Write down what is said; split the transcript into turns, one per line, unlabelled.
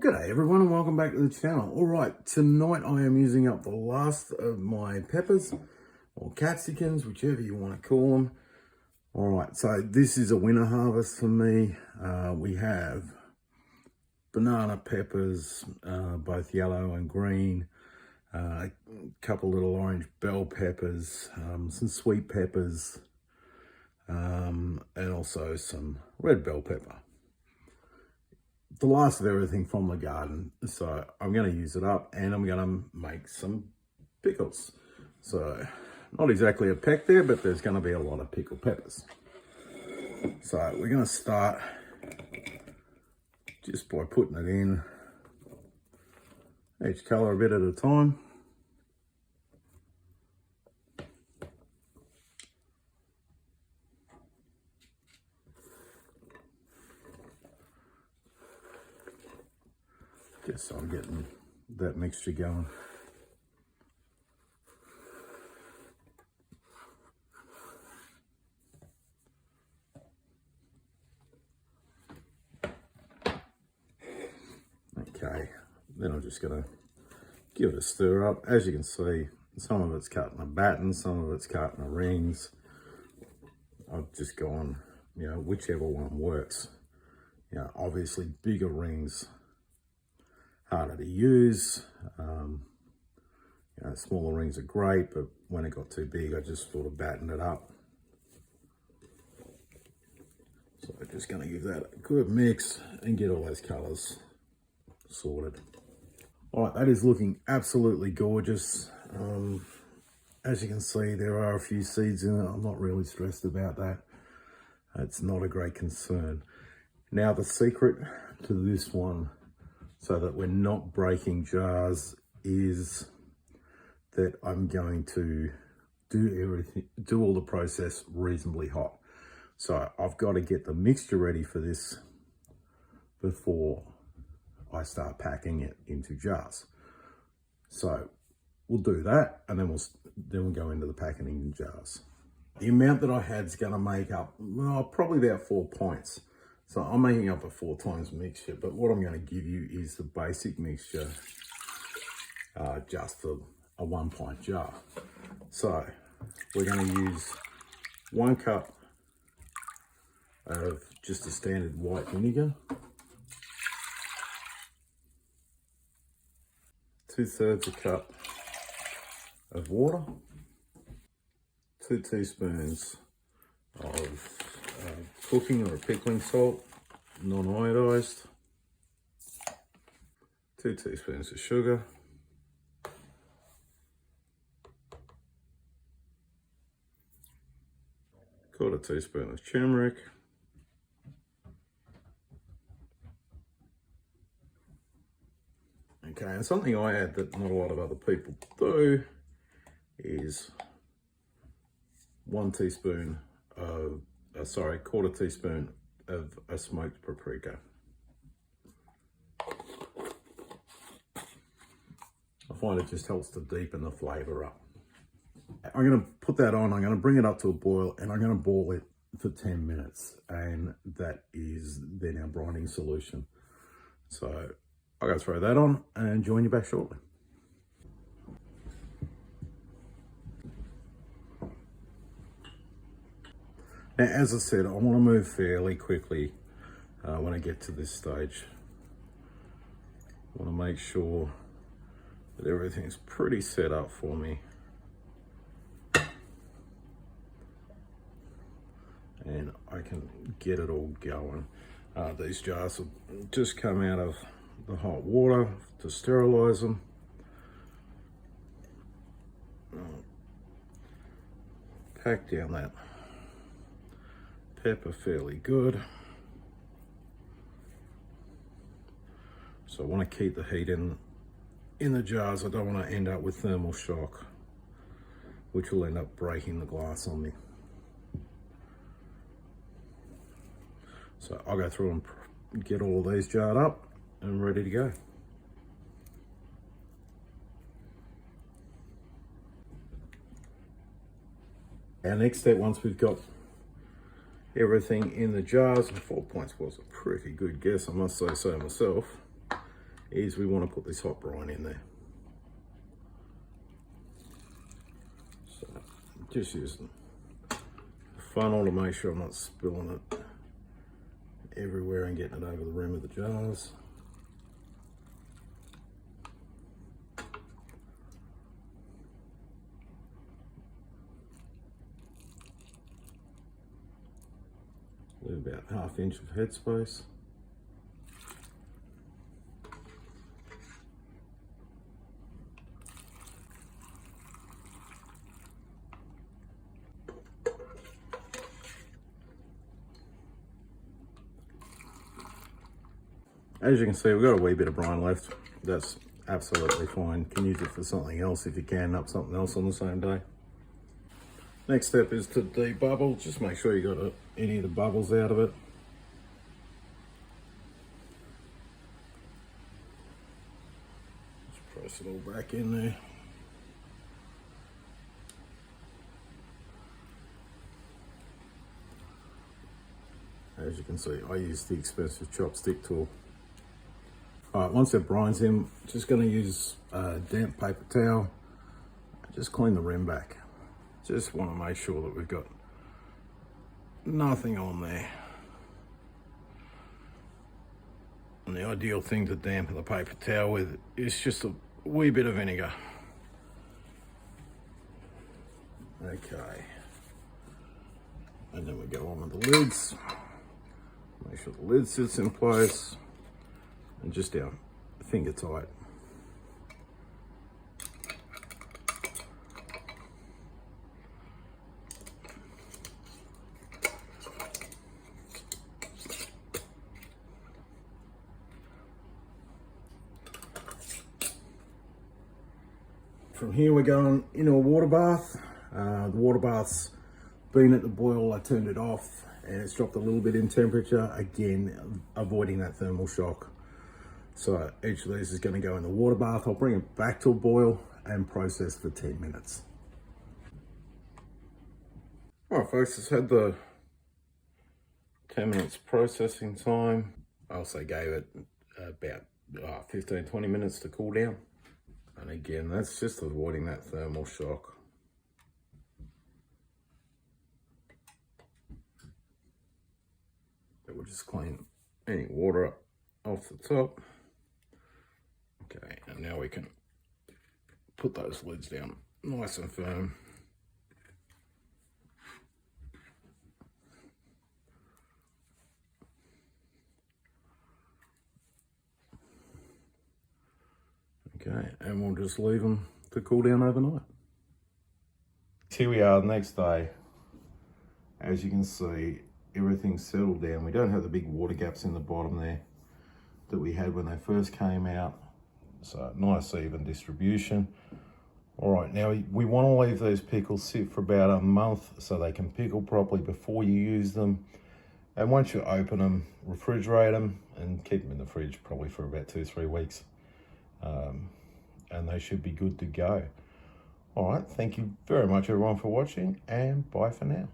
G'day everyone and welcome back to the channel. Alright, tonight I am using up the last of my peppers, or capsicums, whichever you want to call them. Alright, so this is a winter harvest for me. We have banana peppers, both yellow and green, a couple little orange bell peppers, some sweet peppers, and also some red bell pepper. The last of everything from the garden, so I'm going to use it up and I'm going to make some pickles. So not exactly a peck there, but there's going to be a lot of pickled peppers. So we're going to start just by putting it in each color a bit at a time. Just so I'm getting that mixture going. Okay, then I'm just going to give it a stir up. As you can see, some of it's cut in a batten, some of it's cut in rings. I've just gone, whichever one works. Obviously bigger rings, harder to use. Smaller rings are great, but when it got too big, I just sort of battened it up. So I'm just going to give that a good mix and get all those colors sorted. All right, that is looking absolutely gorgeous. As you can see, there are a few seeds in it. I'm not really stressed about that. It's not a great concern. Now the secret to this one, so that we're not breaking jars, is that I'm going to do all the process reasonably hot. So I've got to get the mixture ready for this before I start packing it into jars. So we'll do that, and then we'll go into the packing in jars. The amount that I had is going to make up, well, probably about 4 pints. So I'm making up a 4 times mixture, but what I'm going to give you is the basic mixture just for a 1 pint jar. So we're going to use 1 cup of just a standard white vinegar, 2/3 a cup of water, 2 teaspoons of cooking or pickling salt, non-iodized, 2 teaspoons of sugar, quarter teaspoon of turmeric, okay, and something I add that not a lot of other people do is 1 teaspoon of quarter teaspoon of a smoked paprika. I find it just helps to deepen the flavor up. I'm going to put that on, I'm going to bring it up to a boil, and I'm going to boil it for 10 minutes, and that is then our brining solution. So I'll go throw that on and join you back shortly. Now, as I said, I want to move fairly quickly when I get to this stage. I want to make sure that everything's pretty set up for me. And I can get it all going. These jars have just come out of the hot water to sterilize them. Pack down that pepper fairly good. So I want to keep the heat in the jars. I don't want to end up with thermal shock, which will end up breaking the glass on me. So I'll go through and get all of these jarred up and ready to go. Our next step, once we've got everything in the jars, and 4 points was a pretty good guess, I must say so myself, is we want to put this hot brine in there. So just using a funnel to make sure I'm not spilling it everywhere and getting it over the rim of the jars. Leave about ½ inch of headspace. As you can see, we've got a wee bit of brine left. That's absolutely fine. Can use it for something else if you can up something else on the same day. Next step is to debubble. Just make sure you got any of the bubbles out of it. Just press it all back in there. As you can see, I use the expensive chopstick tool. All right, once that brine's in, just going to use a damp paper towel. Just clean the rim back. Just want to make sure that we've got nothing on there. And the ideal thing to dampen the paper towel with is just a wee bit of vinegar. Okay. And then we go on with the lids. Make sure the lid sits in place. And just down finger tight. From here we're going into a water bath. The water bath's been at the boil. I turned it off and it's dropped a little bit in temperature. Again, avoiding that thermal shock. So each of these is going to go in the water bath. I'll bring it back to a boil and process for 10 minutes. All right, folks, it's had the 10 minutes processing time. I also gave it about 15-20 minutes to cool down. And again, that's just avoiding that thermal shock. It will just clean any water up off the top. Okay, and now we can put those lids down nice and firm. Okay, and we'll just leave them to cool down overnight. Here we are the next day. As you can see, everything's settled down. We don't have the big water gaps in the bottom there that we had when they first came out. So nice even distribution. All right, now we want to leave these pickles sit for about a month so they can pickle properly before you use them. And once you open them, refrigerate them and keep them in the fridge probably for about 2-3 weeks. And they should be good to go. All right, thank you very much everyone for watching, and bye for now.